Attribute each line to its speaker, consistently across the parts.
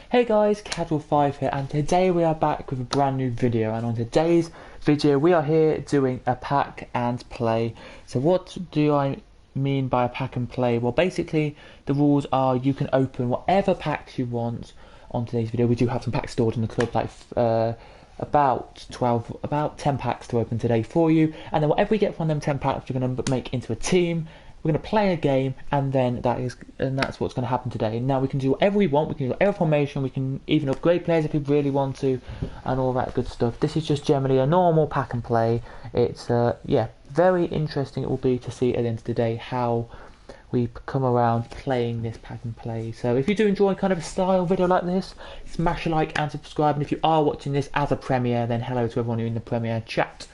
Speaker 1: Hey guys, Casual5 here, and today we are back with a brand new video, and on today's video we are here doing a pack and play. So what do I mean by a pack and play? Well, basically the rules are you can open whatever packs you want on today's video. We do have some packs stored in the club, like about 10 packs to open today for you, and then whatever we get from them 10 packs we're going to make into a team. We're going to play a game, and then that's what's going to happen today. Now we can do whatever we want. We can do whatever formation. We can even upgrade players if we really want to, and all that good stuff. This is just generally a normal pack and play. It's yeah, very interesting. It will be to see at the end of the day how we come around playing this pack and play. So if you do enjoy kind of a style video like this, smash a like and subscribe. And if you are watching this as a premiere, then hello to everyone who in the premiere chat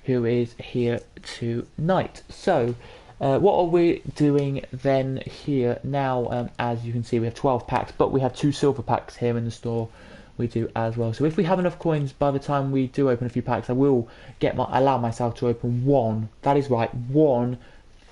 Speaker 1: who is here tonight. So. What are we doing then here now? As you can see, we have 12 packs, but we have 2 silver packs here in the store. We do as well. So if we have enough coins by the time we do open a few packs, I will allow myself to open one. That is right, one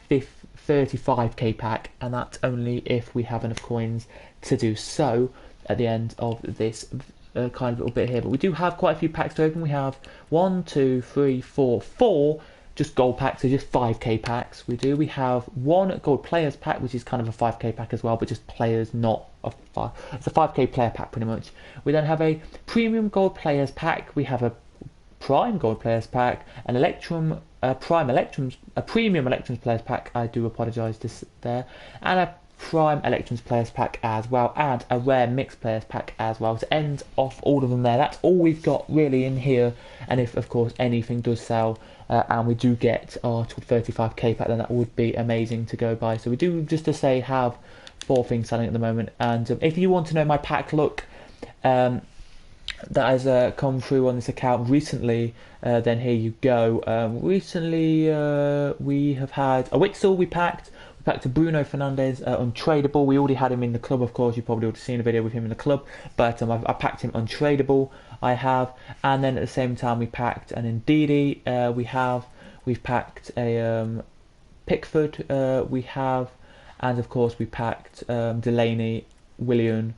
Speaker 1: 35k pack, and that's only if we have enough coins to do so at the end of this kind of little bit here. But we do have quite a few packs to open. We have 1, 2, 3, 4, 4. Just gold packs, so just 5k packs. We have 1 gold players pack, which is kind of a 5k pack as well, but just players, not a 5. It's a 5k player pack pretty much. We then have a premium gold players pack. We have a prime gold players pack, an a premium electrums players pack. I do apologise there, and a prime electrums players pack as well, and a rare mixed players pack as well. To end off all of them there, that's all we've got really in here. And if of course anything does sell, and we do get our 35k pack, then that would be amazing to go by. So we do, just to say, have 4 things selling at the moment. And if you want to know my pack look that has come through on this account recently, then here you go. Recently we have had a Witsel we packed a Bruno Fernandes untradeable. We already had him in the club, of course. You probably would have seen a video with him in the club, but I packed him untradeable. I have, and then at the same time we packed an Ndidi. We've packed a Pickford. And of course we packed Delaney, Willian,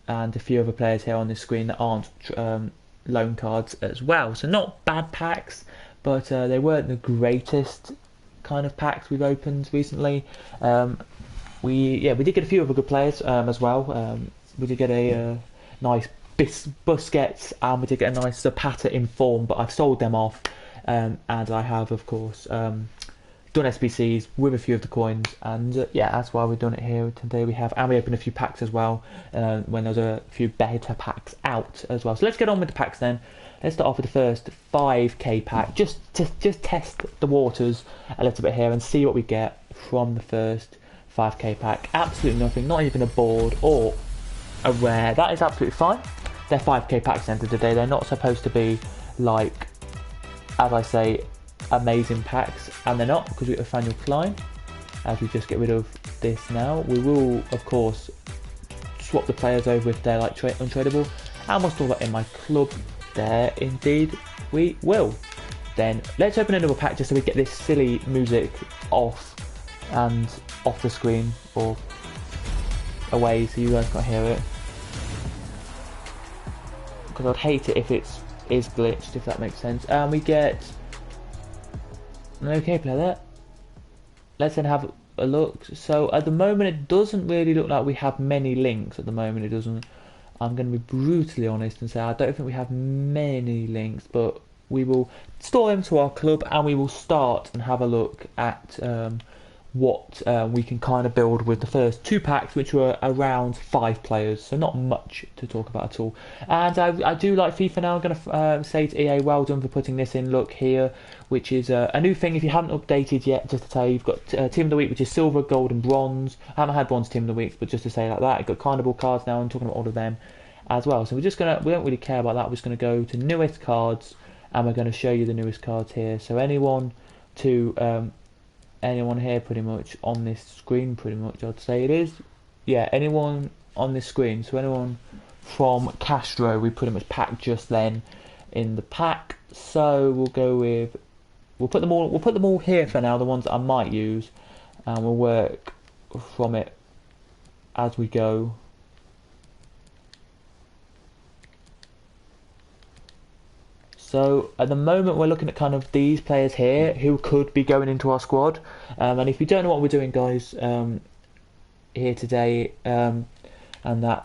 Speaker 1: and a few other players here on this screen that aren't loan cards as well. So not bad packs, but they weren't the greatest kind of packs we've opened recently. We did get a few other good players as well. We did get a nice Busquets, and we did get a nice Zapata in form, but I've sold them off, and I have of course done SBCs with a few of the coins, and yeah, that's why we've done it here today. We opened a few packs as well when there's a few better packs out as well. So let's get on with the packs then. Let's start off with the first 5k pack, just test the waters a little bit here and see what we get from the first 5k pack. Absolutely nothing, not even a board or a rare. That is absolutely fine. They're 5k packs at the end of the day. They're not supposed to be, like, as I say, amazing packs, and they're not, because we have Nathaniel Klein. As we just get rid of this now, we will of course swap the players over if they're like untradeable, and we'll store that in my club. There indeed we will. Then let's open another pack just so we get this silly music off the screen, or away so you guys can't hear it, because I'd hate it if it is glitched, if that makes sense. And we get an okay player there. Let's then have a look. So at the moment it doesn't really look like we have many links. At the moment it doesn't. I'm going to be brutally honest and say I don't think we have many links, but we will store them to our club, and we will start and have a look at what we can kind of build with the first 2 packs, which were around 5 players, so not much to talk about at all. And I do like FIFA now. I'm going to say to EA, well done for putting this in. Look here, which is a new thing. If you haven't updated yet, just to tell you, you've got Team of the Week, which is silver, gold and bronze. I haven't had bronze Team of the Week, but just to say like that, I've got carnival cards now. I'm talking about all of them as well. So we don't really care about that. We're just going to go to newest cards, and we're going to show you the newest cards here. So anyone here pretty much on this screen, pretty much I'd say it is. Yeah, anyone on this screen. So anyone from Castro, we pretty much packed just then in the pack. So we'll put them all here for now, the ones that I might use, and we'll work from it as we go. So at the moment we're looking at kind of these players here who could be going into our squad. And if you don't know what we're doing, guys, here today, and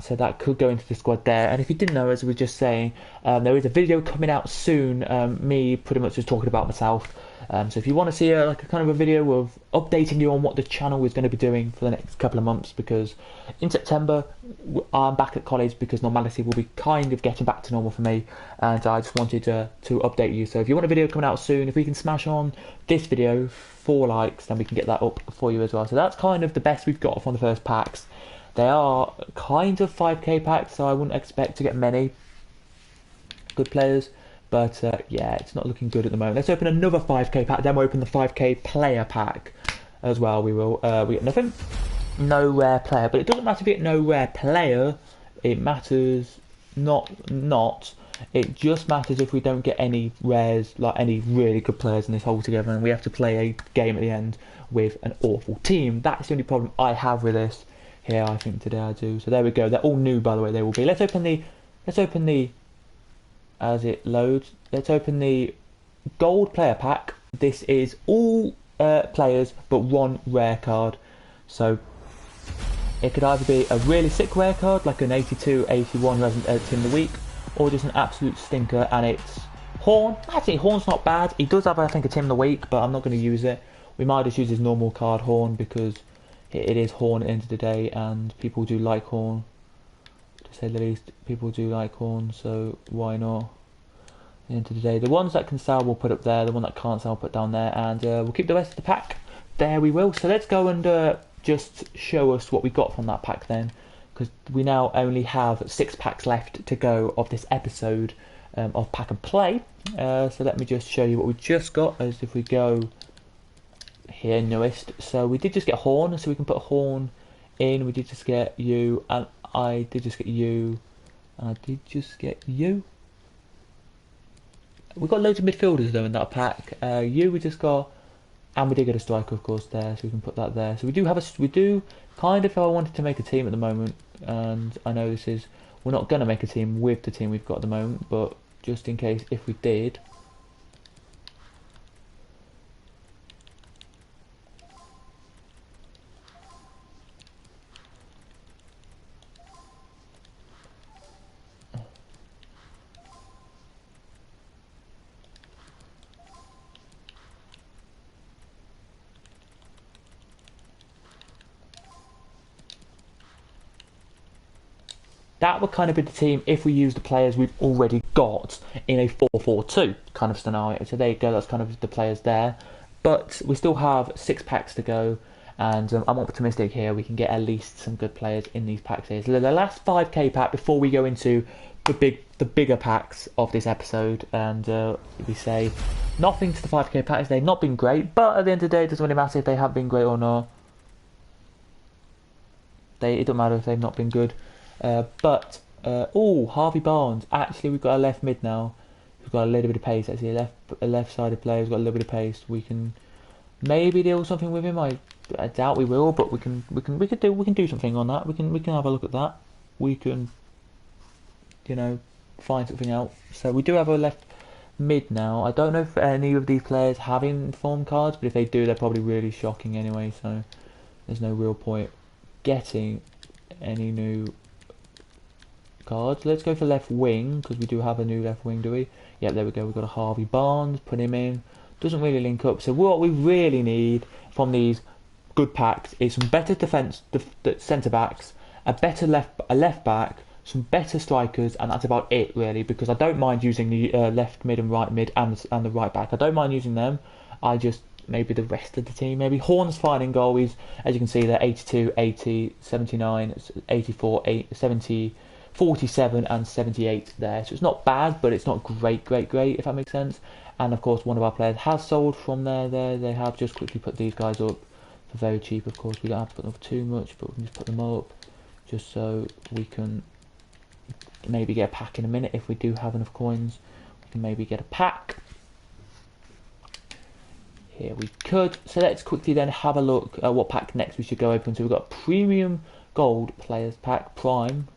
Speaker 1: so that could go into the squad there. And if you didn't know, as we were just saying, there is a video coming out soon, me pretty much just talking about myself. So if you want to see like a kind of a video of updating you on what the channel is going to be doing for the next couple of months, because in September I'm back at college, because normality will be kind of getting back to normal for me, and I just wanted to update you. So if you want a video coming out soon, if we can smash on this video 4 likes, then we can get that up for you as well. So that's kind of the best we've got from the first packs. They are kind of 5k packs, so I wouldn't expect to get many good players. But yeah, it's not looking good at the moment. Let's open another 5k pack, then we'll open the 5k player pack as well. We get nothing. No rare player. But it doesn't matter if you get no rare player. It matters not. It just matters if we don't get any rares, like any really good players in this whole together, and we have to play a game at the end with an awful team. That's the only problem I have with this. Here, I think today I do. So there we go. They're all new, by the way. They will be. Let's open the. As it loads, let's open the gold player pack. This is all players, but 1 rare card. So it could either be a really sick rare card, like an 82, 81 Resident Team of the Week, or just an absolute stinker, and it's Horn. Actually, Horn's not bad. He does have, I think, a Team of the Week, but I'm not going to use it. We might just use his normal card, Horn, because it is Horn at the end of the day, and people do like Horn. To say the least, people do like Horn, so why not? At the end of the day, the ones that can sell we'll put up there, the one that can't sell we'll put down there, and we'll keep the rest of the pack. There we will. So let's go and just show us what we got from that pack then, because we now only have 6 packs left to go of this episode of Pack and Play. So let me just show you what we just got, as if we go here, newest. So we did just get Horn, so we can put Horn in. We did just get you, and I did just get you, and I did just get you. We've got loads of midfielders though in that pack. You we just got, and we did get a striker of course there, so we can put that there. So we do kind of, if I wanted to make a team at the moment, and I know we're not going to make a team with the team we've got at the moment, but just in case if we did. That would kind of be the team if we use the players we've already got in a 4-4-2 kind of scenario. So there you go, that's kind of the players there. But we still have 6 packs to go, and I'm optimistic here we can get at least some good players in these packs here. So the last 5k pack before we go into the bigger packs of this episode, and we say nothing to the 5k packs. They've not been great, but at the end of the day it doesn't really matter if they have been great or not. It doesn't matter if they've not been good. Harvey Barnes. Actually, we've got a left mid now. We've got a little bit of pace. Actually, a left-sided player who's got a little bit of pace. We can maybe deal something with him. I doubt we will, but we can do something on that. We can have a look at that. We can, find something out. So we do have a left mid now. I don't know if any of these players have informed cards, but if they do, they're probably really shocking anyway. So there's no real point getting any new cards. Let's go for left wing, because we do have a new left wing, do we? Yep, there we go. We've got a Harvey Barnes. Put him in. Doesn't really link up. So what we really need from these good packs is some better defence, centre backs, a left back, some better strikers, and that's about it really. Because I don't mind using the left mid and right mid and the right back. I don't mind using them. I just maybe the rest of the team. Maybe Horn's fine in goal. He's, as you can see, they're 82, 80, 79, 84, 70. 47 and 78 there, so it's not bad, but it's not great if that makes sense. And of course one of our players has sold from there. They have just quickly put these guys up for very cheap. Of course we don't have to put them up too much, but we can just put them up just so we can maybe get a pack in a minute. If we do have enough coins, we can maybe get a pack. Here we could. So let's quickly then have a look at what pack next we should go open. So we've got premium gold players pack, prime.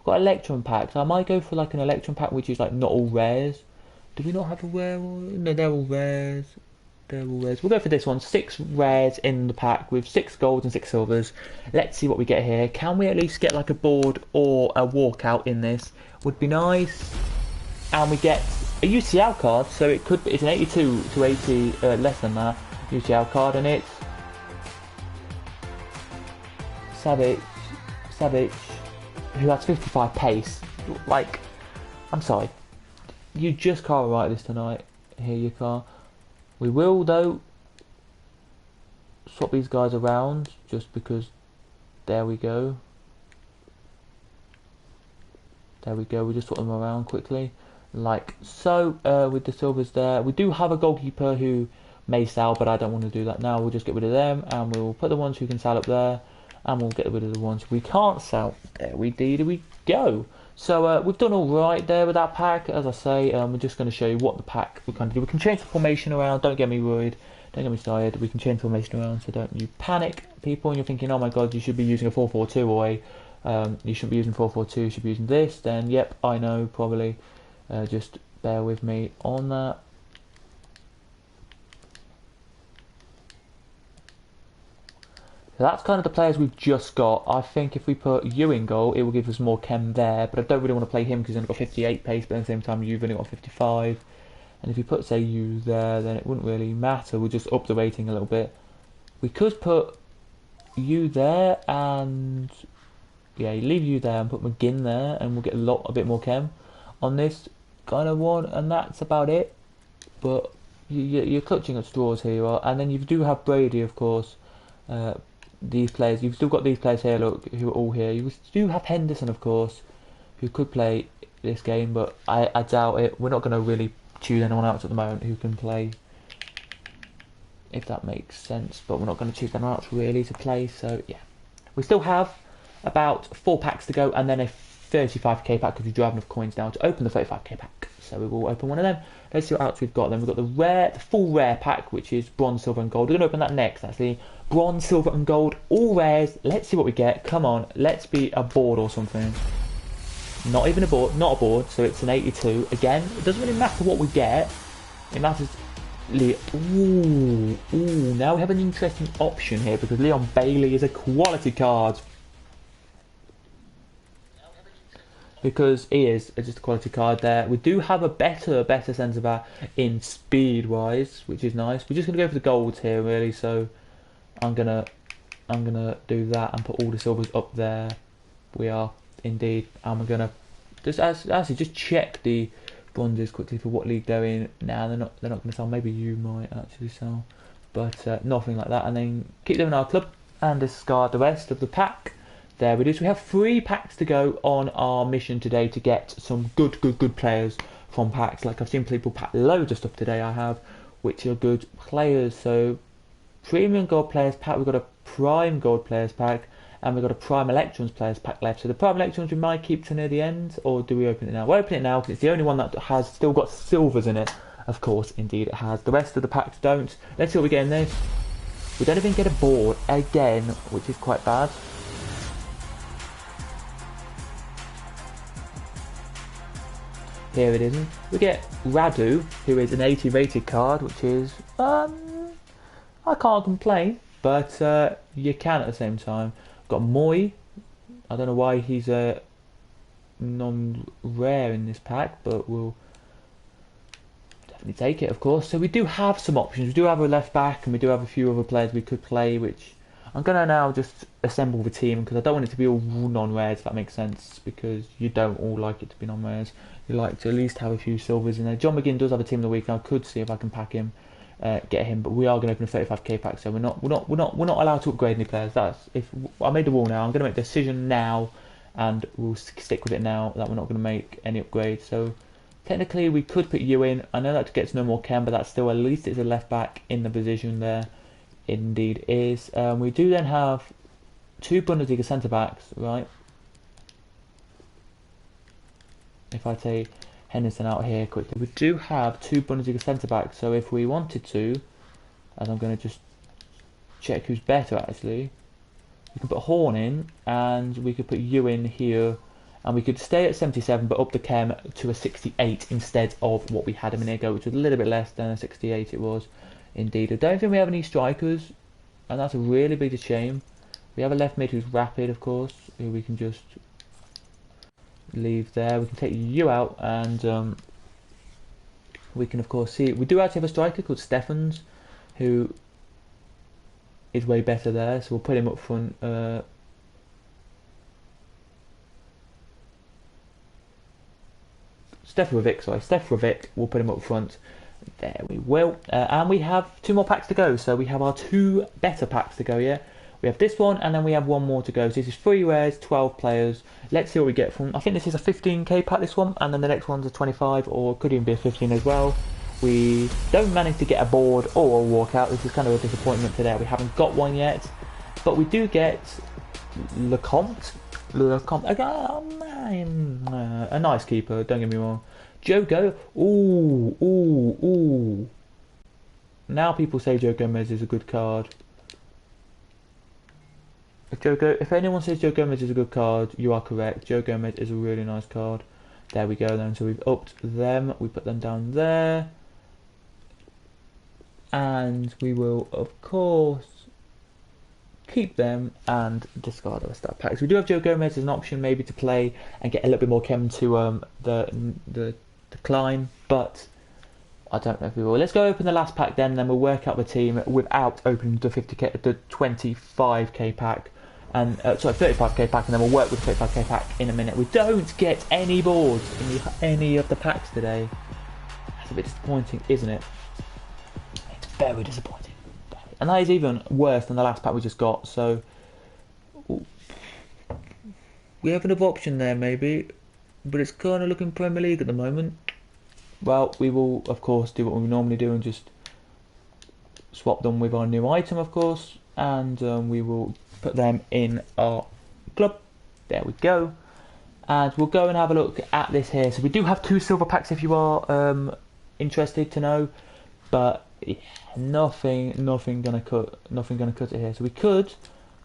Speaker 1: Got Electrum pack, so I might go for like an Electrum pack which is like not all rares. Do we not have a rare one? No, they're all rares. They're all rares. We'll go for this one. 6 rares in the pack with 6 golds and 6 silvers. Let's see what we get here. Can we at least get like a board or a walkout in this? Would be nice. And we get a UCL card, so it's an 82 to 80, less than that UCL card, and it's Savic, who has 55 pace. Like, I'm sorry, you just can't write this tonight. Here you can't. We will though swap these guys around just because. There we go. There we go. We just swap them around quickly, like so. With the silvers there, we do have a goalkeeper who may sell, but I don't want to do that now. We'll just get rid of them, and we'll put the ones who can sell up there, and we'll get rid of the ones we can't sell. There we go. So we've done all right there with that pack. As I say, we're just going to show you what the pack we kind of do. We can change the formation around. Don't get me worried. Don't get me started. We can change the formation around, so don't you panic, people. And you're thinking, oh my god, you should be using a 4-4-2 or you shouldn't be using 4-4-2. You should be using this. Then yep, I know probably. Just bear with me on that. So that's kind of the players we've just got. I think if we put you in goal, it will give us more chem there, but I don't really want to play him because he's only got 58 pace, but at the same time you've only got 55. And if you put, say, you there, then it wouldn't really matter. We'll just up the rating a little bit. We could put you there and... yeah, you leave you there and put McGinn there, and we'll get a bit more chem on this kind of one, and that's about it. But you're clutching at straws here, you are. And then you do have Brady, of course. These players, you've still got these players here, look, who are all here. You do have Henderson, of course, who could play this game, but I doubt it. We're not going to really choose anyone else at the moment who can play, if that makes sense. But we're not going to choose anyone else really to play, so yeah. We still have about 4 packs to go, and then a 35k pack because we do have enough coins now to open the 35k pack. So we will open one of them. Let's see what else we've got then. We've got the full rare pack, which is bronze, silver and gold. We're going to open that next, actually. Bronze, silver and gold, all rares. Let's see what we get. Come on, let's be a board or something. Not even a board, not a board, so it's an 82. Again, it doesn't really matter what we get. It matters... Ooh, now we have an interesting option here because Leon Bailey is a quality card. Because he is just a quality card there. We do have a better centre back in speed wise, which is nice. We're just gonna go for the golds here really, so I'm gonna do that and put all the silvers up there. We are indeed, and we're gonna just actually just check the bronzes quickly for what league they're in. Now they're not gonna sell. Maybe you might actually sell, but nothing like that. And then keep them in our club and discard the rest of the pack. There we do. So we have 3 packs to go on our mission today to get some good players from packs. Like I've seen people pack loads of stuff today. I have, which are good players. So premium gold players pack. We've got a prime gold players pack, and we've got a prime electrons players pack left. So the prime electrons we might keep to near the end, or do we open it now? We'll open it now because it's the only one that has still got silvers in it. Of course, indeed it has. The rest of the packs don't. Let's see what we get in this. We don't even get a board again, which is quite bad. Here it is. We get Radu, who is an 80 rated card, which is, I can't complain, but you can at the same time. Got Moy. I don't know why he's a non-rare in this pack, but we'll definitely take it, of course. So we do have some options. We do have a left back, and we do have a few other players we could play, which I'm going to now just assemble the team, because I don't want it to be all non-rares, if that makes sense, because you don't all like it to be non-rares. You like to at least have a few silvers in there. John McGinn does have a team of the week, and I could see if I can pack him, get him, but we are going to open a 35k pack, so we're not allowed to upgrade any players. That's if I made the rule now. I'm going to make a decision now, and we'll stick with it now that we're not going to make any upgrades. So technically, we could put you in. I know that gets no more chem, but that's still at least it's a left back in the position there. Indeed is. We do then have 2 Bundesliga centre backs, right? If I take Henderson out here quickly, we do have 2 Bundesliga centre backs. So if we wanted to, and I'm going to just check who's better actually, we can put Horn in, and we could put you in here, and we could stay at 77 but up the chem to a 68 instead of what we had a minute ago, which was a little bit less than a 68 it was indeed. I don't think we have any strikers, and that's a really big shame. We have a left mid who's rapid, of course, who we can just leave there. We can take you out, and we can of course see we do actually have a striker called Stephens who is way better there, so we'll put him up front. Stefrovic, we'll put him up front. There we will. And we have 2 more packs to go, so we have our 2 better packs to go, yeah? We have this one, and then we have 1 more to go. So this is 3 rares, 12 players. Let's see what we get from... I think this is a 15k pack, this one, and then the next one's a 25, or could even be a 15 as well. We don't manage to get a board or a walkout. This is kind of a disappointment today. We haven't got one yet, but we do get Lecomte, a nice keeper, don't get me wrong. Jogo, ooh. Now people say Joe Gomez is a good card. If anyone says Joe Gomez is a good card, you are correct. Joe Gomez is a really nice card. There we go then, so we've upped them, we put them down there. And we will, of course, keep them and discard the rest of our packs. We do have Joe Gomez as an option maybe to play and get a little bit more chem to the climb, but I don't know if we will. Let's go open the last pack then we'll work out the team without opening the 25k pack, and sorry, 35k pack, and then we'll work with the 35k pack in a minute. We don't get any boards in any of the packs today. That's a bit disappointing, isn't it? It's very disappointing. And that is even worse than the last pack we just got, so... Ooh. We have another option there, maybe, but it's kind of looking Premier League at the moment. Well, we will, of course, do what we normally do and just swap them with our new item, of course, and we will put them in our club. There we go. And we'll go and have a look at this here. So we do have 2 silver packs if you are interested to know, but... Yeah, nothing gonna cut it here. So we could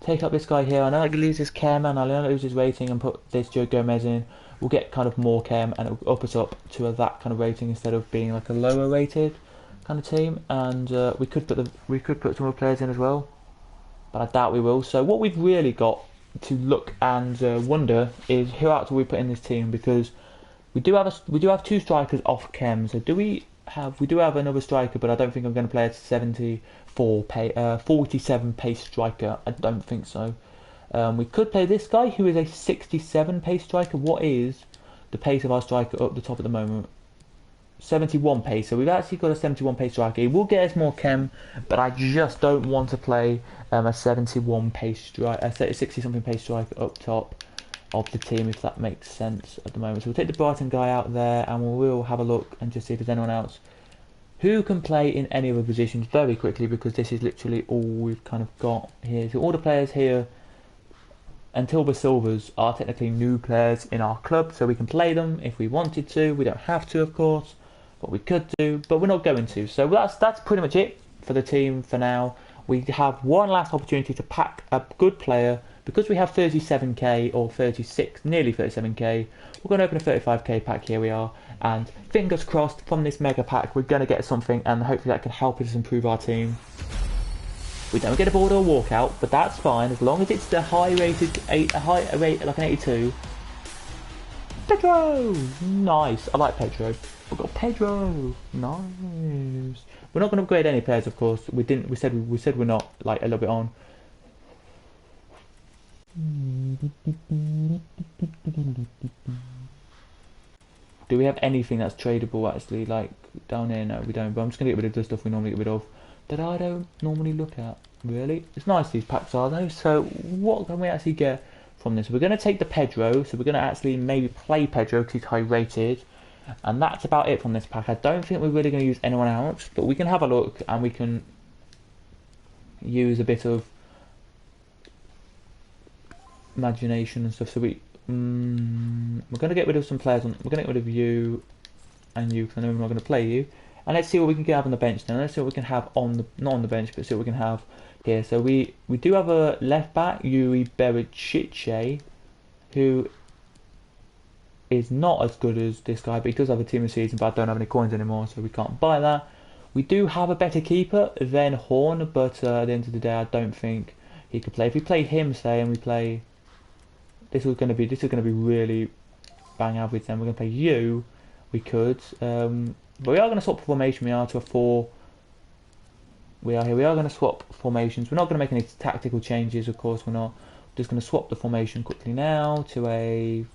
Speaker 1: take up this guy here. I know I can lose his chem and I'll lose his rating and put this Joe Gomez in. We'll get kind of more chem and it'll up us up to that kind of rating instead of being like a lower rated kind of team. And we could put some other players in as well, but I doubt we will. So what we've really got to look and wonder is who else will we put in this team, because we do have 2 strikers off chem. So we do have another striker, but I don't think I'm going to play a 47 pace striker. I don't think so. We could play this guy who is a 67 pace striker. What is the pace of our striker up the top at the moment? 71 pace. So we've actually got a 71 pace striker. He will get us more chem, but I just don't want to play a 71 pace striker, a 60 something pace striker up top of the team, if that makes sense at the moment. So we'll take the Brighton guy out there and we'll have a look and just see if there's anyone else who can play in any other positions very quickly, because this is literally all we've kind of got here. So all the players here until the silvers are technically new players in our club, so we can play them if we wanted to. We don't have to, of course, but we could do, but we're not going to. So that's pretty much it for the team for now. We have one last opportunity to pack a good player. Because we have 37k or 36, nearly 37k, we're going to open a 35k pack. Here we are, and fingers crossed from this mega pack we're going to get something, and hopefully that can help us improve our team. We don't get a board or a walkout, but that's fine as long as it's the high rate like an 82. Pedro, nice. I like Pedro. We've got Pedro, nice. We're not going to upgrade any players, of course. We said we're not, like, a little bit on. Do we have anything that's tradable actually, like down here? No, we don't, but I'm just going to get rid of the stuff we normally get rid of that I don't normally look at, really. It's nice these packs are though. So what can we actually get from this? We're going to take the Pedro, so we're going to actually maybe play Pedro because he's high rated, and that's about it from this pack. I don't think we're really going to use anyone else, but we can have a look and we can use a bit of imagination and stuff. So we're going to get rid of some players. We're going to get rid of you and you, because I know we're not going to play you. And let's see what we can have on the bench now. Let's see what we can have on the, not on the bench, but see what we can have here. So we do have a left back, Yuri Bericic, who is not as good as this guy, but he does have a team of season, but I don't have any coins anymore, so we can't buy that. We do have a better keeper than Horn, but at the end of the day, I don't think he could play. If we play him, say, and we play, this is going to be really bang average. Then we're going to play you. We could, but we are going to swap formation. We are to a 4. We are here. We are going to swap formations. We're not going to make any tactical changes, of course. We're not. We're just going to swap the formation quickly now to a.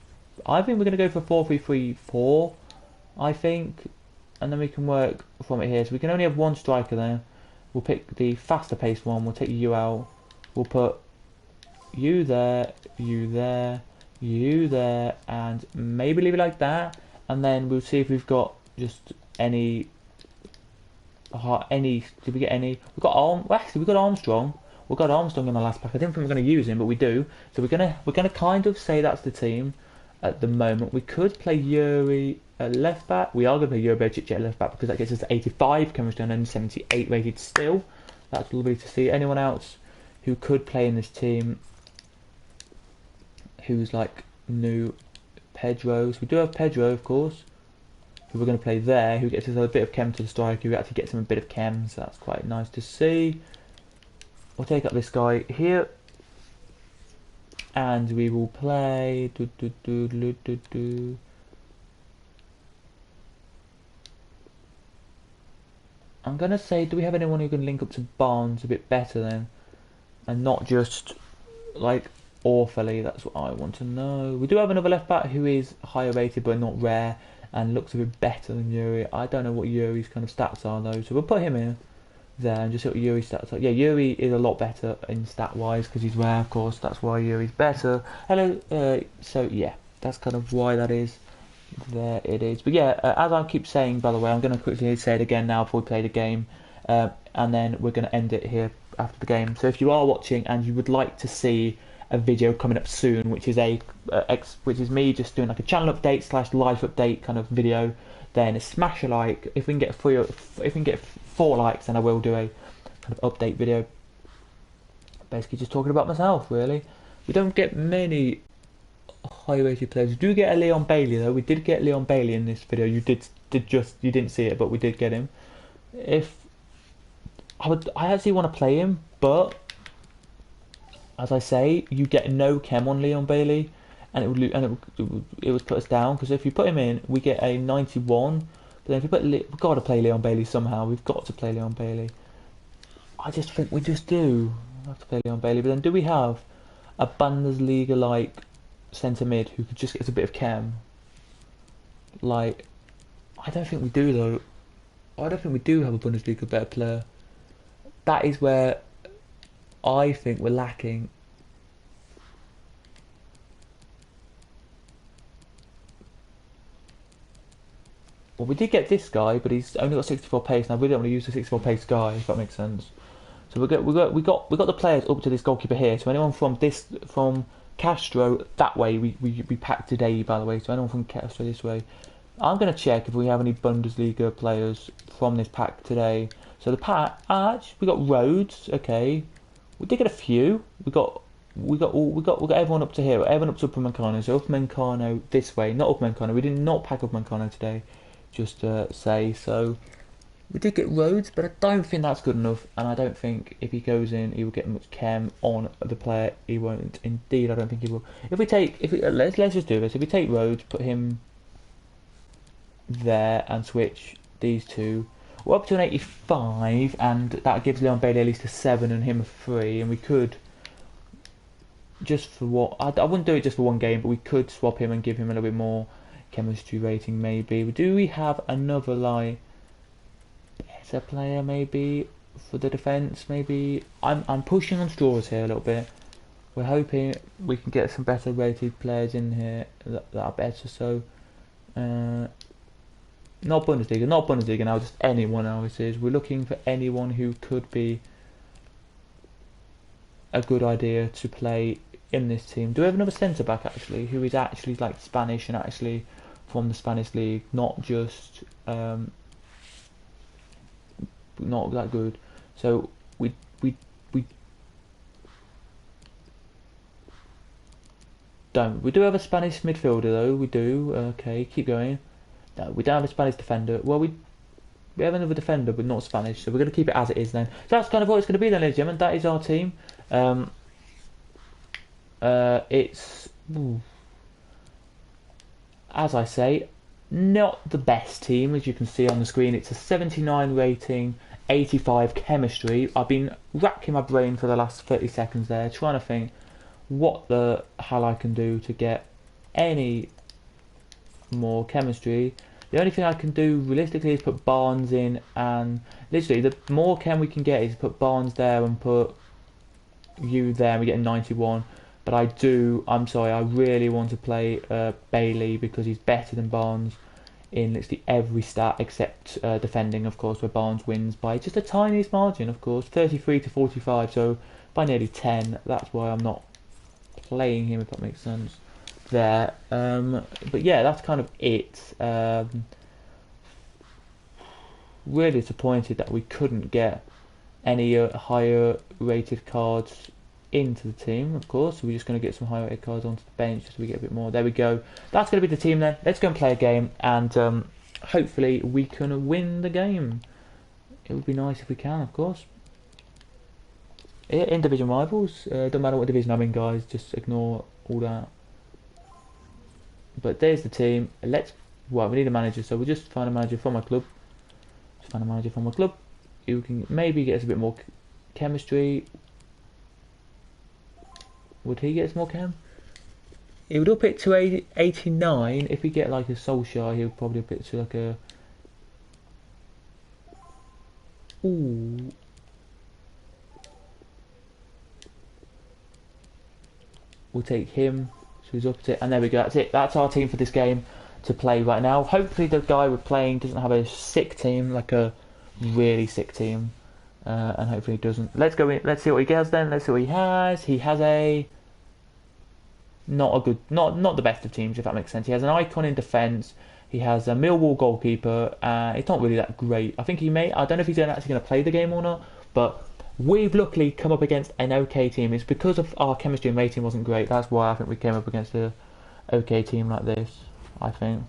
Speaker 1: I think we're going to go for 4-3-3-4. I think, and then we can work from it here. So we can only have one striker there. We'll pick the faster paced one. We'll take you out. We'll put you there, you there, you there, and maybe leave it like that. And then we'll see if we've got just any. Did we get any? We got actually we got Armstrong. We got Armstrong in the last pack. I didn't think we were going to use him, but we do. So we're gonna kind of say that's the team at the moment. We could play Yuri at left back. We are going to play Yuri Berchic at left back because that gets us to 85 chemistry and 78 rated still. That's lovely to see. Anyone else who could play in this team who's like new? Pedro. So we do have Pedro, of course, who we're going to play there, who gets us a bit of chem to the striker, who actually gets him a bit of chem, so that's quite nice to see. We'll take up this guy here, and we will play. I'm going to say, do we have anyone who can link up to Barnes a bit better then? And not just, like, awfully, that's what I want to know. We do have another left back who is higher rated but not rare, and looks a bit better than Yuri. I don't know what Yuri's kind of stats are though, so we'll put him in there and just see what Yuri's stats are. Yeah, Yuri is a lot better in stat wise because he's rare, of course. That's why Yuri's better. Hello. So yeah, that's kind of why that is. There it is. But yeah, as I keep saying, by the way, I'm going to quickly say it again now before we play the game, and then we're going to end it here after the game. So if you are watching and you would like to see a video coming up soon, which is me just doing like a channel update / life update kind of video, then smash a like. If we can get 4 likes, then I will do a kind of update video. Basically, just talking about myself, really. We don't get many high-rated players. We do get a Leon Bailey though. We did get Leon Bailey in this video. You didn't see it, but we did get him. If I actually want to play him, but as I say, you get no chem on Leon Bailey, and it would put us down, because if you put him in, we get a 91. But then if you we've got to play Leon Bailey somehow. We've got to play Leon Bailey. I just think we just do have to play Leon Bailey. But then do we have a Bundesliga like centre mid who could just get us a bit of chem? Like, I don't think we do though. I don't think we do have a Bundesliga better player. That is where I think we're lacking. Well, we did get this guy, but he's only got 64 pace. Now we don't want to use the 64 pace guy, if that makes sense. So we got the players up to this goalkeeper here. So anyone from Castro that way, we packed today, by the way. So anyone from Castro this way, I'm gonna check if we have any Bundesliga players from this pack today. So the pack, we got Rhodes, okay. We did get a few. We got everyone up to here. Everyone up to Upamecano. So Upamecano this way, not Upamecano. We did not pack Upamecano today, just to say. So we did get Rhodes, but I don't think that's good enough. And I don't think if he goes in, he will get much chem on the player. He won't. Indeed, I don't think he will. Let's just do this. If we take Rhodes, put him there, and switch these two. We're up to an 85, and that gives Leon Bailey at least a 7 and him a 3, and we could, just for what, I wouldn't do it just for one game, but we could swap him and give him a little bit more chemistry rating maybe. Do we have another like better player maybe for the defence maybe? I'm pushing on straws here a little bit. We're hoping we can get some better rated players in here that are better, so not Bundesliga now, just anyone else is. We're looking for anyone who could be a good idea to play in this team. Do we have another centre back actually, who is actually like Spanish and actually from the Spanish league, not just not that good. So we don't. We do have a Spanish midfielder though. We do. Okay, keep going. No, we don't have a Spanish defender. Well, we have another defender, but not Spanish. So we're going to keep it as it is then. So that's kind of what it's going to be then, ladies and gentlemen. That is our team. It's as I say, not the best team as you can see on the screen. It's a 79 rating, 85 chemistry. I've been racking my brain for the last 30 seconds there, trying to think what the hell I can do to get any more chemistry. The only thing I can do realistically is put Barnes in, and literally the more chem we can get is put Barnes there and put you there and we get a 91. But I'm sorry, I really want to play Bailey because he's better than Barnes in literally every stat except defending, of course, where Barnes wins by just a tiniest margin, of course, 33 to 45, so by nearly 10. That's why I'm not playing him, if that makes sense there. But yeah, that's kind of it. Really disappointed that we couldn't get any higher rated cards into the team, of course. So we're just going to get some higher rated cards onto the bench just so we get a bit more. There we go. That's going to be the team then. Let's go and play a game, and hopefully we can win the game. It would be nice if we can, of course. In division rivals, don't matter what division I'm in, guys, just ignore all that. But there's the team. Well, we need a manager, so we'll just find a manager from my club. Just find a manager from my club who can maybe get us a bit more chemistry. Would he get us more chem? He would up it to 89. If we get like a Solskjaer, he would probably up it to like a... Ooh. We'll take him. So he's up to it. And there we go. That's it. That's our team for this game to play right now. Hopefully the guy we're playing doesn't have a sick team, like a really sick team. And hopefully he doesn't. Let's go in. Let's see what he has then. Let's see what he has. He has a not the best of teams, if that makes sense. He has an icon in defence. He has a Millwall goalkeeper. It's not really that great. I think he may. I don't know if he's actually going to play the game or not. But we've luckily come up against an okay team. It's because of our chemistry and rating wasn't great. That's why I think we came up against a okay team like this, I think.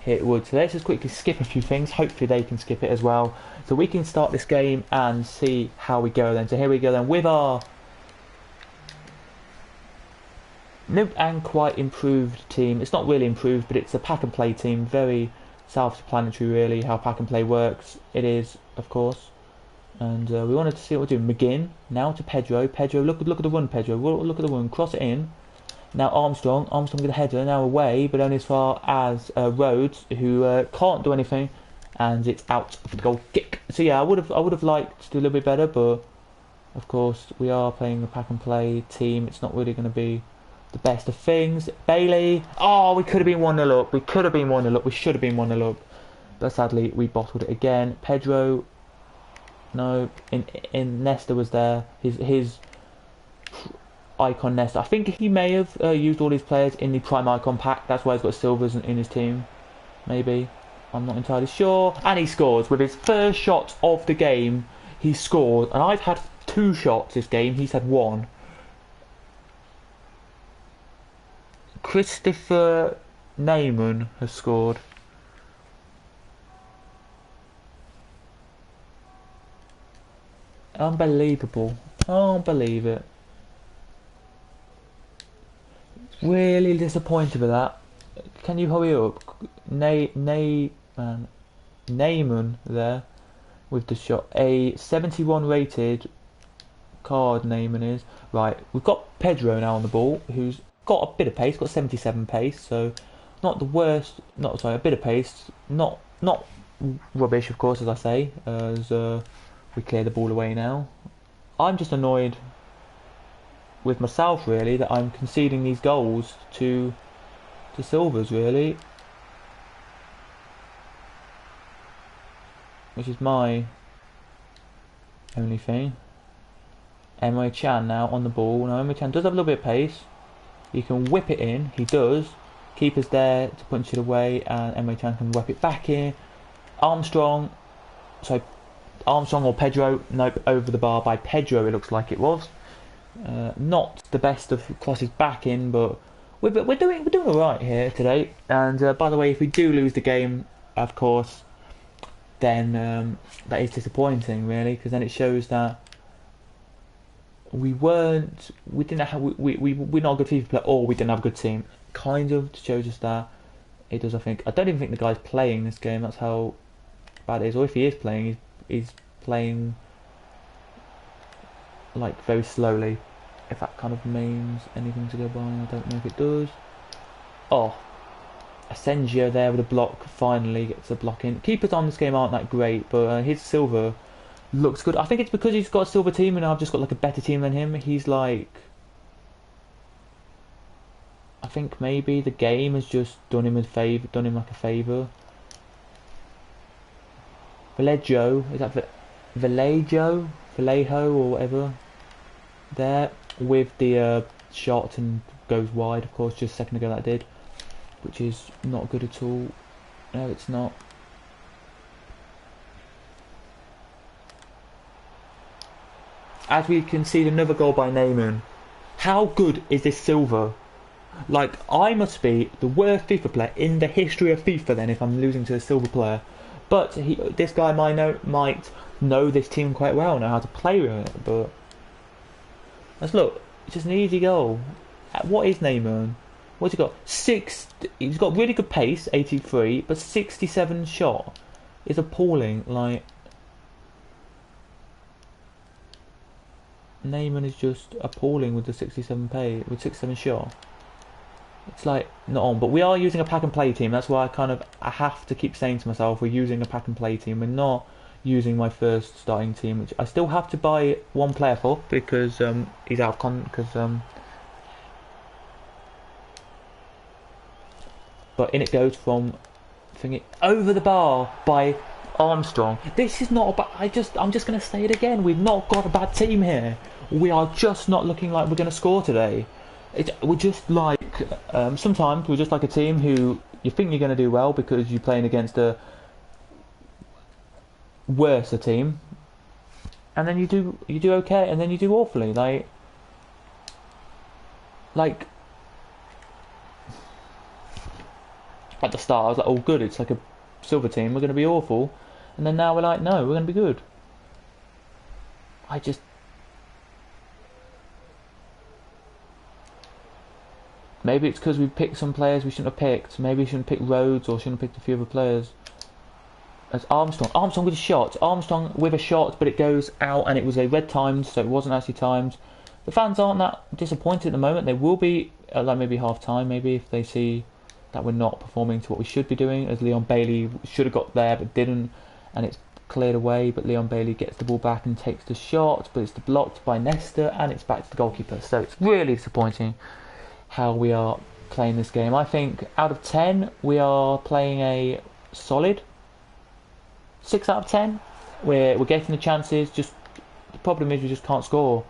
Speaker 1: It would. So let's just quickly skip a few things. Hopefully they can skip it as well. So we can start this game and see how we go then. So here we go then with our new and quite improved team. It's not really improved, but it's a pack and play team. Very self-explanatory really how pack and play works. It is, of course. And we wanted to see what we're doing. McGinn now to Pedro. Pedro, look at the run, Pedro. Look at the run. Cross it in. Now Armstrong with a header, now away, but only as far as Rhodes, who can't do anything, and it's out for the goal kick. So yeah, I would have liked to do a little bit better, but of course we are playing a pack and play team. It's not really going to be the best of things. Bailey, oh, we could have been 1-0 up. We could have been 1-0 up. We should have been 1-0 up, but sadly we bottled it again. Pedro, no, in Nesta was there. His icon Nesta. I think he may have used all his players in the Prime Icon pack. That's why he's got Silvers in his team. Maybe. I'm not entirely sure. And he scores with his first shot of the game. He scored. And I've had 2 shots this game. He's had 1. Christopher Neyman has scored. Unbelievable. Can't believe it. Really disappointed with that. Can you hurry up? Neyman there with the shot. A 71 rated card Neyman is. Right, we've got Pedro now on the ball, who's got a bit of pace, got 77 pace, so not the worst, a bit of pace, not rubbish, of course, as I say, as we clear the ball away now. I'm just annoyed with myself really that I'm conceding these goals to Silvers really, which is my only thing. Emre Can now on the ball. Now Emre Can does have a little bit of pace. He can whip it in. He does. Keeper's there to punch it away, and Emre Can can whip it back in. Armstrong, so Armstrong or Pedro. Nope, over the bar by Pedro. It looks like it was. Not the best of crosses back in, but we're doing all right here today. And by the way, if we do lose the game, of course, then that is disappointing, really, because then it shows that we're not a good FIFA player, or we didn't have a good team. Kind of shows us that. It does, I think. I don't even think the guy's playing this game. That's how bad it is. Or if he is playing, he's playing like very slowly. If that kind of means anything to go by, I don't know if it does. Oh, Asensio there with a block. Finally gets a block in. Keepers on this game aren't that great, but his silver looks good. I think it's because he's got a silver team and I've just got like a better team than him. He's like, I think maybe the game has just done him like a favour. Vallejo, is that Vallejo or whatever? There with the shot and goes wide, of course. Just a second ago that did, which is not good at all. No, it's not. As we concede another goal by Neyman. How good is this silver? Like, I must be the worst FIFA player in the history of FIFA then if I'm losing to a silver player. But this guy might know this team quite well, know how to play with it. But let's look. It's just an easy goal. What is Neyman? What's he got? He's got really good pace, 83, but 67 shot is appalling. Like, Neyman is just appalling with the 67 shot. It's like not on, but we are using a pack and play team. That's why I have to keep saying to myself, we're using a pack and play team. We're not using my first starting team, which I still have to buy one player for because he's out but in it goes from thingy over the bar by Armstrong. This is not a bad. I'm just gonna say it again. We've not got a bad team here. We are just not looking like we're gonna score today. We're just like sometimes we're just like a team who you think you're going to do well because you're playing against a worse team, and then you do okay, and then you do awfully. Like at the start, I was like, "Oh, good! It's like a silver team. We're going to be awful," and then now we're like, "No, we're going to be good." Maybe it's because we picked some players we shouldn't have picked. Maybe we shouldn't pick Rhodes or shouldn't have picked a few other players. As Armstrong with a shot. Armstrong with a shot, but it goes out and it was a red timed, so it wasn't actually timed. The fans aren't that disappointed at the moment. They will be at like maybe half time, maybe if they see that we're not performing to what we should be doing. As Leon Bailey should have got there but didn't, and it's cleared away. But Leon Bailey gets the ball back and takes the shot, but it's blocked by Nesta and it's back to the goalkeeper. So it's really disappointing how we are playing this game. I think out of 10 we are playing a solid 6 out of 10. We're getting the chances, just the problem is we just can't score.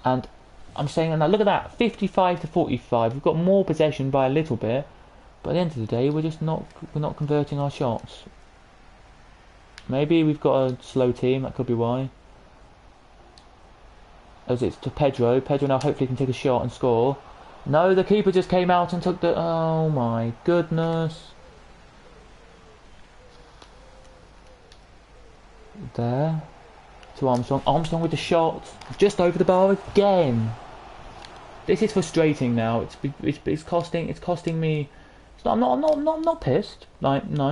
Speaker 1: And I'm saying, now look at that, 55 to 45. We've got more possession by a little bit, but at the end of the day we're not converting our shots. Maybe we've got a slow team, that could be why. As it's to Pedro now hopefully can take a shot and score. No, the keeper just came out and took the... Oh my goodness. There. To Armstrong. Armstrong with the shot. Just over the bar again. This is frustrating now. It's costing me... I'm not pissed. Like, no,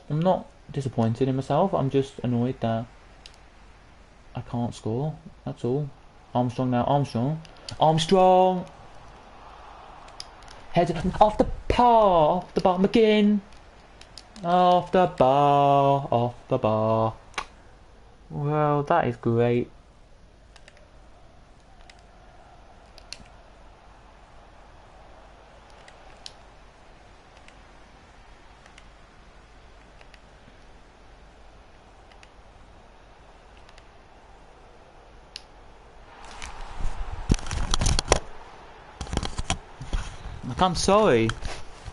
Speaker 1: I'm not disappointed in myself. I'm just annoyed that I can't score. That's all. Armstrong now. Armstrong! Head off the bar, McGinn. Off the bar. Well, that is great. Like, I'm sorry.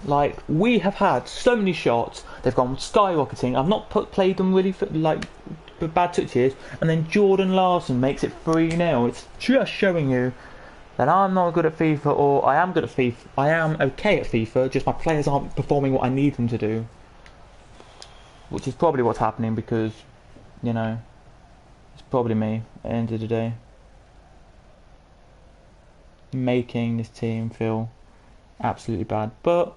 Speaker 1: Like, we have had so many shots. They've gone skyrocketing. I've not played them really bad touches, and then Jordan Larson makes it 3-0. It's just showing you that I'm not good at FIFA, or I am good at FIFA. I am okay at FIFA, just my players aren't performing what I need them to do. Which is probably what's happening because, you know, it's probably me at the end of the day. Making this team feel absolutely bad. But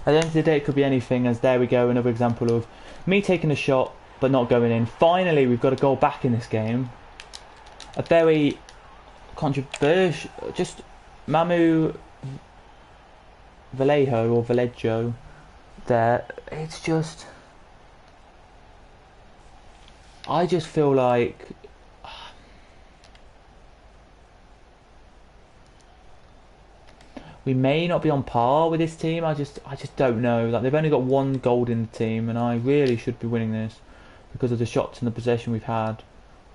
Speaker 1: at the end of the day, it could be anything, as there we go, another example of me taking a shot but not going in. Finally, we've got a goal back in this game. A very controversial, just Mamu Vallejo or Vallejo there. It's just, I just feel like we may not be on par with this team. I just don't know. Like, they've only got one goal in the team, and I really should be winning this because of the shots and the possession we've had.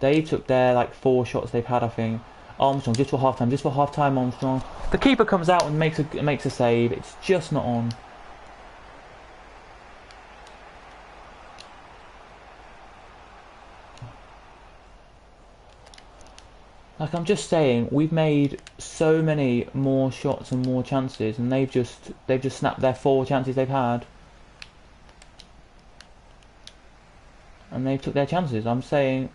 Speaker 1: They took their like 4 shots they've had, I think. Armstrong just for half time. Armstrong. The keeper comes out and makes a save. It's just not on. Like, I'm just saying, we've made so many more shots and more chances, and they've just snapped their 4 chances they've had, and they took their chances. I'm saying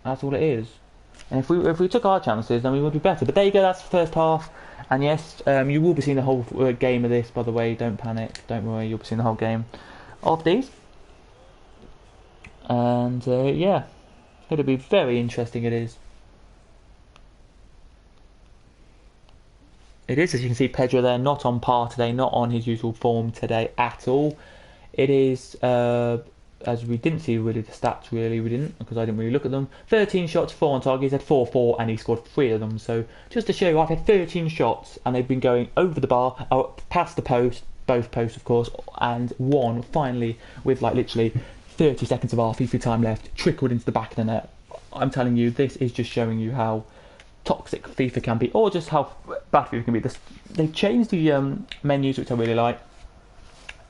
Speaker 1: that's all it is. And if we took our chances, then we would be better. But there you go. That's the first half. And yes, you will be seeing the whole game of this. By the way, don't panic. Don't worry. You'll be seeing the whole game of these. And yeah. It'll be very interesting, it is. It is, as you can see, Pedro there, not on par today, not on his usual form today at all. It is, as we didn't see really the stats, really, we didn't, because I didn't really look at them. 13 shots, 4 on target, he's had 4-4, and he scored 3 of them. So, just to show you, I've had 13 shots, and they've been going over the bar, past the post, both posts, of course, and one, finally, with like literally 30 seconds of our FIFA time left, trickled into the back of the net. I'm telling you, this is just showing you how toxic FIFA can be, or just how bad FIFA can be. They've changed the menus, which I really like.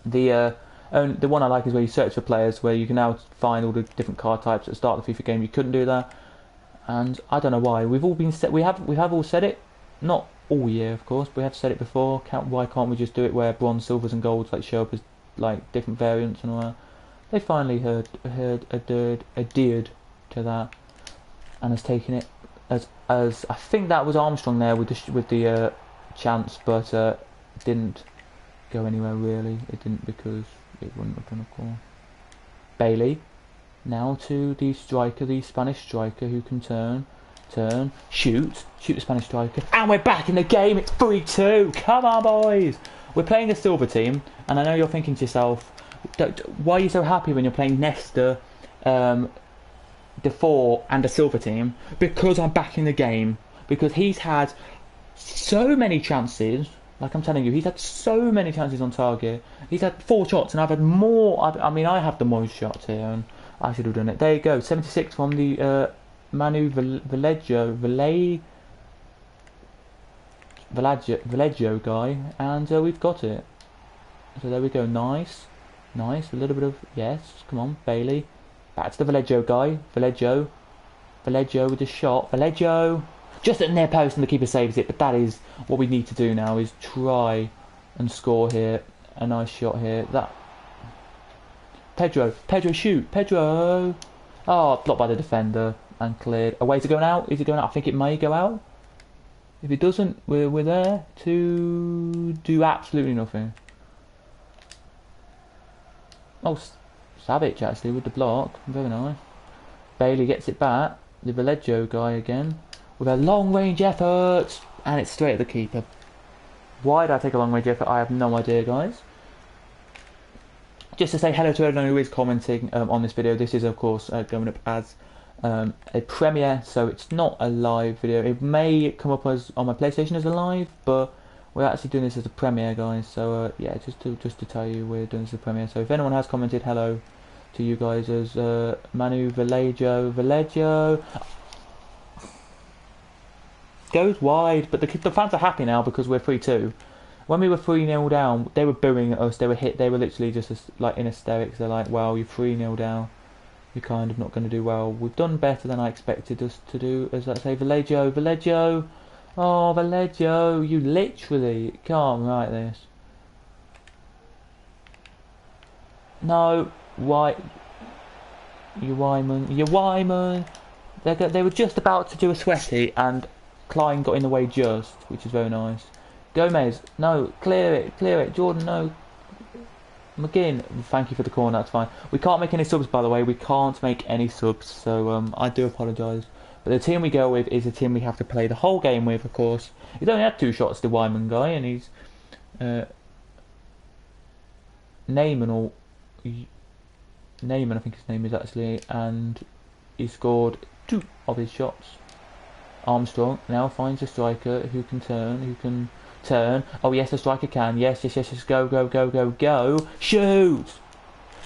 Speaker 1: The one I like is where you search for players, where you can now find all the different card types at the start of the FIFA game. You couldn't do that, and I don't know why. We've all been we have all said it, not all year, of course, but we have said it before. Why can't we just do it where bronze, silvers, and golds like show up as like different variants and all that? They finally adhered to that, and has taken it as I think that was Armstrong there with the chance, but didn't go anywhere really. It didn't, because it wouldn't have done a call. Bailey now to the striker, the Spanish striker, who can shoot the Spanish striker, and we're back in the game. It's 3-2. Come on, boys. We're playing a silver team, and I know you're thinking to yourself, why are you so happy when you're playing Nesta, Defoe and a silver team? Because I'm back in the game. Because he's had so many chances. Like I'm telling you, he's had so many chances on target. He's had 4 shots, and I've had more. I mean, I have the most shots here, and I should have done it. There you go, 76 from the Manu Vallejo guy, and we've got it. So there we go. Nice. A little bit of, yes, come on, Bailey. Back to the Vallejo guy. Vallejo with the shot. Vallejo! Just at near post, and the keeper saves it, but that is what we need to do now, is try and score here. A nice shot here. That. Pedro, shoot! Pedro! Oh, blocked by the defender and cleared. Away to going out? Is it going out? I think it may go out. If it doesn't, we're there to do absolutely nothing. Oh, Savic actually with the block. Very nice. Bailey gets it back. The Vallejo guy again with a long range effort, and it's straight at the keeper. Why did I take a long range effort? I have no idea, guys. Just to say hello to everyone who is commenting on this video. This is, of course, going up as a premiere, so it's not a live video. It may come up as on my PlayStation as a live, but we're actually doing this as a premiere, guys. So yeah, just to tell you, we're doing this as a premiere. So if anyone has commented, hello to you guys as Manu Vallejo goes wide, but the fans are happy now because we're 3-2. When we were 3-0 down, they were booing at us. They were literally just like in hysterics. They're like, "Well, you're 3-0 down. You're kind of not going to do well." We've done better than I expected us to do. As I say, Vallejo. Oh, Vallejo, you literally can't write this. No, why? You Wyman. They were just about to do a sweaty, and Klein got in the way just, which is very nice. Gomez, no, clear it. Jordan, no. McGinn, thank you for the corner, that's fine. We can't make any subs, by the way. We can't make any subs, so I do apologise. But the team we go with is a team we have to play the whole game with, of course. He's only had 2 shots, the Wyman guy, and he's Neyman, I think his name is actually, and he scored 2 of his shots. Armstrong now finds a striker who can turn. Oh yes, the striker can. Yes. Go. Shoot!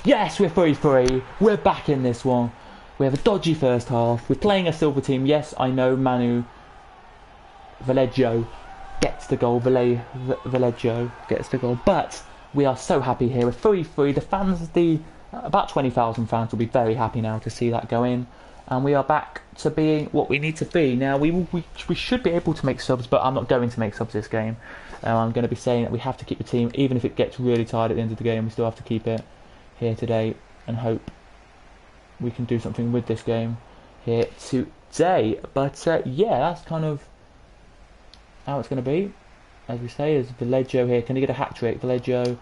Speaker 1: Yes, we're 3-3. We're back in this one. We have a dodgy first half. We're playing a silver team. Yes, I know Manu Vallejo gets the goal. Vallejo gets the goal. But we are so happy here. We're 3-3. The fans, about 20,000 fans will be very happy now to see that go in. And we are back to being what we need to be. Now, we should be able to make subs, but I'm not going to make subs this game. I'm going to be saying that we have to keep the team, even if it gets really tired at the end of the game, we still have to keep it here today and hope we can do something with this game here today. But yeah, that's kind of how it's going to be. As we say, is Vallejo here. Can he get a hat-trick? Vallejo.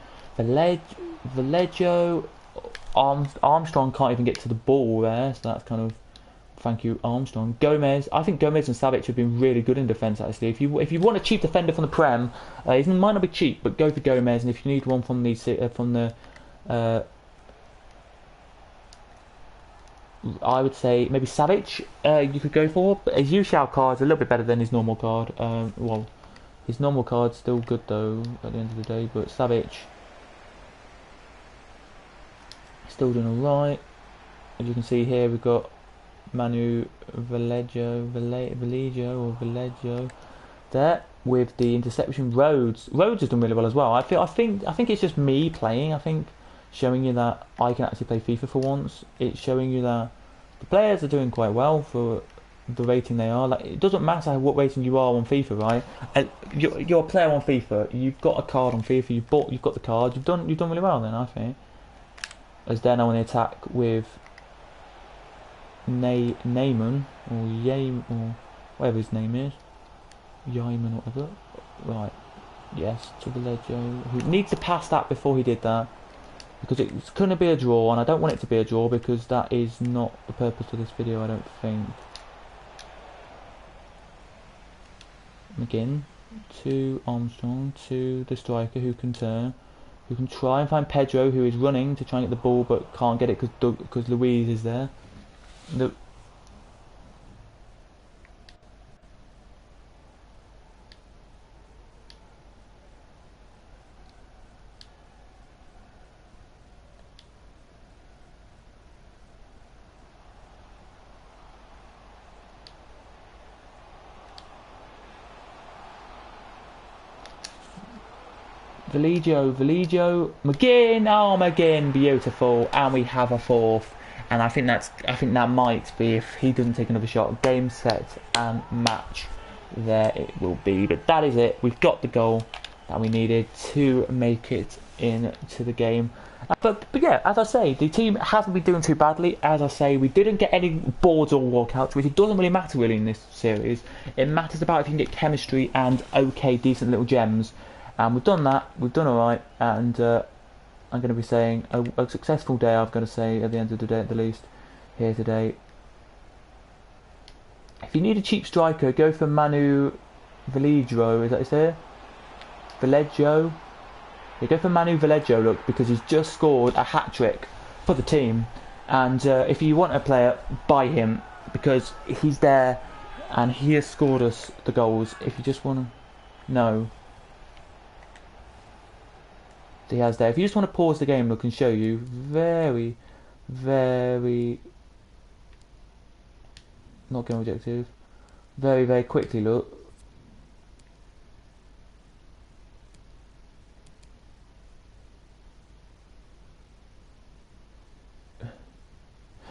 Speaker 1: Armstrong can't even get to the ball there, so that's kind of... Thank you, Armstrong. Gomez. I think Gomez and Savic have been really good in defence, actually. If you want a cheap defender from the Prem, he might not be cheap, but go for Gomez. And if you need one from the I would say maybe Savic. You could go for. But his UCL card's a little bit better than his normal card. Well, his normal card's still good though at the end of the day. But Savic still doing alright. As you can see here, we've got Manu Vallejo there with the interception. Rhodes has done really well as well. I think it's just me playing. I think showing you that I can actually play FIFA for once. It's showing you that the players are doing quite well for the rating they are. Like, it doesn't matter what rating you are on FIFA, right? And you're a player on FIFA. You've got a card on FIFA. You've got the card. You've done really well then, I think. As they're now on the attack with Neyman or Yame or whatever his name is, Yayman or whatever. Right, yes, to Vallejo, who needs to pass that before he did that, because it's going to be a draw, and I don't want it to be a draw because that is not the purpose of this video, I don't think. Again, to Armstrong, to the striker who can turn, who can try and find Pedro, who is running to try and get the ball but can't get it because Louise is there. Vallejo, McGinn, beautiful, and we have a fourth. And I think that might be, if he doesn't take another shot, game, set, and match. There it will be. But that is it. We've got the goal that we needed to make it into the game. But yeah, as I say, the team hasn't been doing too badly. As I say, we didn't get any boards or walkouts, which it doesn't really matter really in this series. It matters about if you can get chemistry and okay, decent little gems. And we've done that. We've done alright. And I'm going to be saying a successful day, I've got to say, at the end of the day at the least, here today. If you need a cheap striker, go for Manu Vallejo, is that his name? Vallejo? Yeah, go for Manu Vallejo, look, because he's just scored a hat-trick for the team. And if you want a player, buy him, because he's there, and he has scored us the goals. If you just want to... No. he has there. If you just want to pause the game, look and show you very, very, not game objective, very, very quickly, look.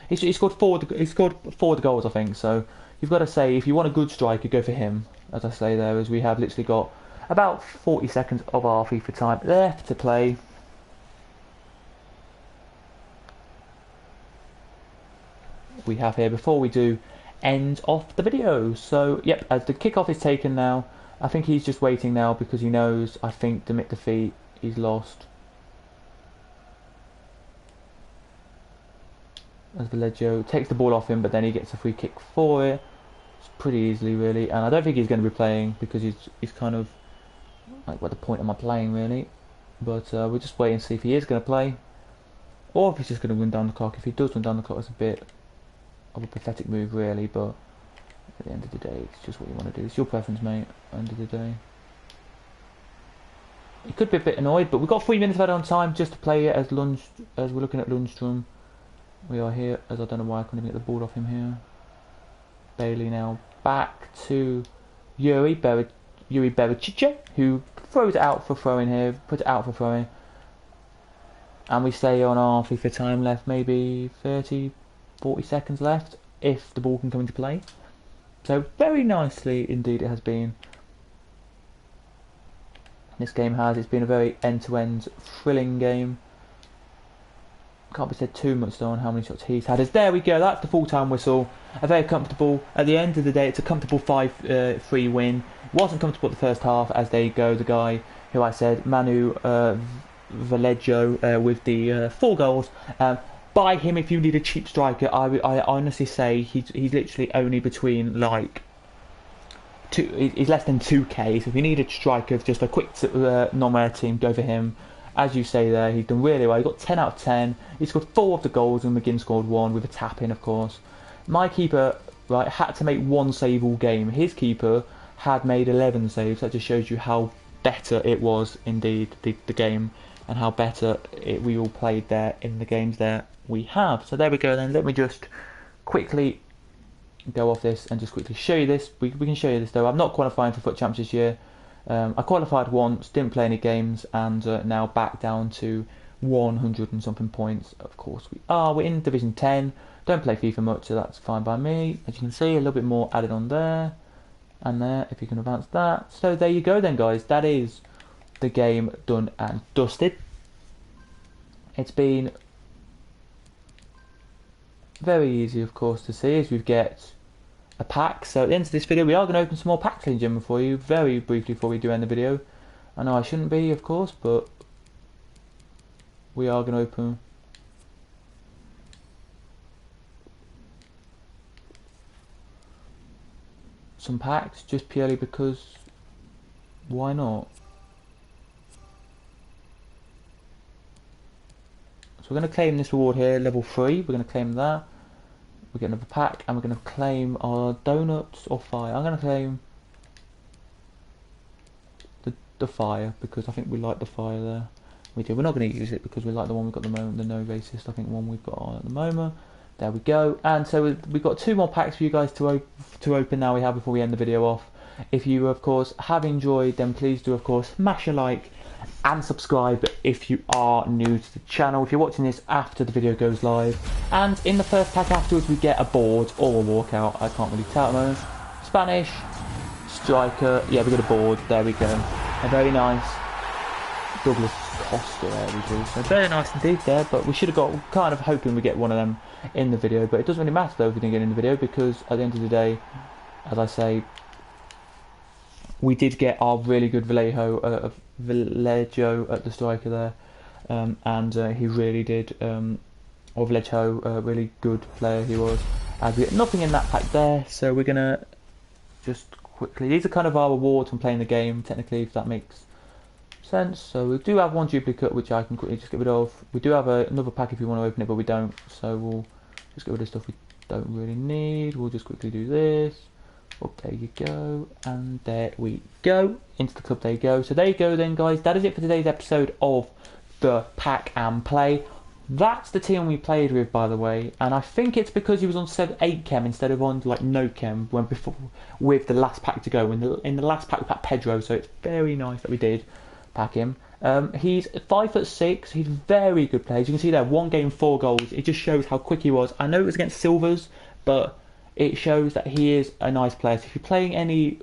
Speaker 1: He scored four of the goals, I think. So you've got to say, if you want a good striker, go for him. As I say there, as we have literally got about 40 seconds of our FIFA time left to play. We have here before we do end off the video. So yep, as the kickoff is taken now, I think he's just waiting now because he knows, I think, the defeat he's lost. As Vallejo takes the ball off him, but then he gets a free kick for it. It's pretty easily, really, and I don't think he's going to be playing because he's kind of like, what the point am I playing, really? But we'll just wait and see if he is going to play, or if he's just going to run down the clock. If he does run down the clock, it's a bit of a pathetic move, really. But at the end of the day, it's just what you want to do. It's your preference, mate. At the end of the day, he could be a bit annoyed, but we've got 3 minutes of add-on time just to play it as we're looking at Lundstrom. We are here, as I don't know why I couldn't even get the ball off him here. Bailey now back to Yuri Bericic, who throws it out for throwing here, put it out for throwing. And we stay on our FIFA time left, maybe 30, 40 seconds left, if the ball can come into play. So very nicely indeed it has been. This game it's been a very end-to-end thrilling game. Can't be said too much though on how many shots he's had. As there we go, that's the full-time whistle. A very comfortable, at the end of the day, it's a comfortable 5-3 win. It wasn't comfortable at the first half, as there you go, the guy who I said, Manu Vallejo, with the 4 goals. Buy him if you need a cheap striker. I honestly say he's literally only between like he's less than 2k. So if you need a striker of just a quick non-rare team, go for him. As you say there, he's done really well. He got 10 out of 10. He scored 4 of the goals, and McGinn scored 1 with a tap in, of course. My keeper, right, had to make 1 save all game. His keeper had made 11 saves. That just shows you how better it was indeed, the game, and how better we all played there in the games there we have. So there we go then. Let me just quickly go off this and just quickly show you this. We can show you this though. I'm not qualifying for FUT Champs this year. I qualified once, didn't play any games, and now back down to 100 and something points. Of course we are. We're in Division 10. Don't play FIFA much, so that's fine by me. As you can see, a little bit more added on there and there, if you can advance that. So there you go then, guys. That is the game done and dusted. It's been very easy, of course, to see as we get a pack. So at the end of this video, we are going to open some more packs in Gemma for you very briefly before we do end the video. I know I shouldn't be, of course, but we are going to open some packs just purely because why not? So we're going to claim this reward here, level 3. We're going to claim that. We get another pack, and we're going to claim our donuts or fire. I'm going to claim the fire because I think we like the fire there. We do. We're not going to use it because we like the one we've got at the moment, the no racist. I think one we've got on at the moment. There we go. And so we've got 2 more packs for you guys to open now. We have before we end the video off. If you, of course, have enjoyed, then please do, of course, smash a like and subscribe if you are new to the channel, if you're watching this after the video goes live. And in the first pack afterwards we get a board or a walkout, I can't really tell at the moment. Spanish striker, yeah, we got a board, there we go. A very nice Douglas Costa, there we do. So very nice indeed there, but we should have got, kind of hoping we get one of them in the video, but it doesn't really matter though if we didn't get in the video, because at the end of the day, as I say, we did get our really good Vallejo at the striker there, and he really did, or Vallejo, a really good player he was. And we get nothing in that pack there, so we're gonna just quickly, these are kind of our rewards from playing the game, technically, if that makes sense. So we do have 1 duplicate, which I can quickly just get rid of. We do have another pack if you want to open it, but we don't, so we'll just get rid of stuff we don't really need. We'll just quickly do this. Oh, there you go, and there we go, into the club, there you go. So there you go then, guys, that is it for today's episode of the pack and play. That's the team we played with, by the way, and I think it's because he was on 8 chem instead of on like no chem when before with the last pack to go. In the last pack we packed Pedro, so it's very nice that we did pack him. He's 5'6". He's a very good player. As you can see there, 1 game, 4 goals. It just shows how quick he was. I know it was against Silvers, but it shows that he is a nice player. So if you're playing any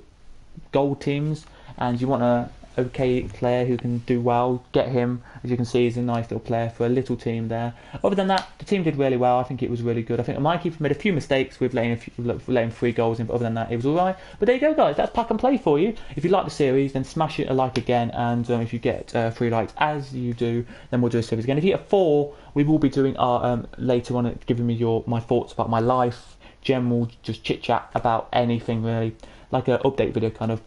Speaker 1: gold teams and you want a okay player who can do well, get him. As you can see, he's a nice little player for a little team there. Other than that, the team did really well. I think it was really good. I think my keeper made a few mistakes with letting 3 goals in, but other than that, it was alright. But there you go, guys. That's pack and play for you. If you like the series, then smash it a like again, and if you get 3 likes as you do, then we'll do a series again. If you get 4, we will be doing our later on, giving me my thoughts about my life, general, just chit chat about anything really, like an update video kind of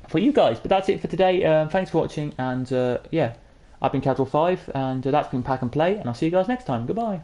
Speaker 1: for you guys. But that's it for today. Thanks for watching, and yeah, I've been Casual5, and that's been Pack and Play, and I'll see you guys next time. Goodbye.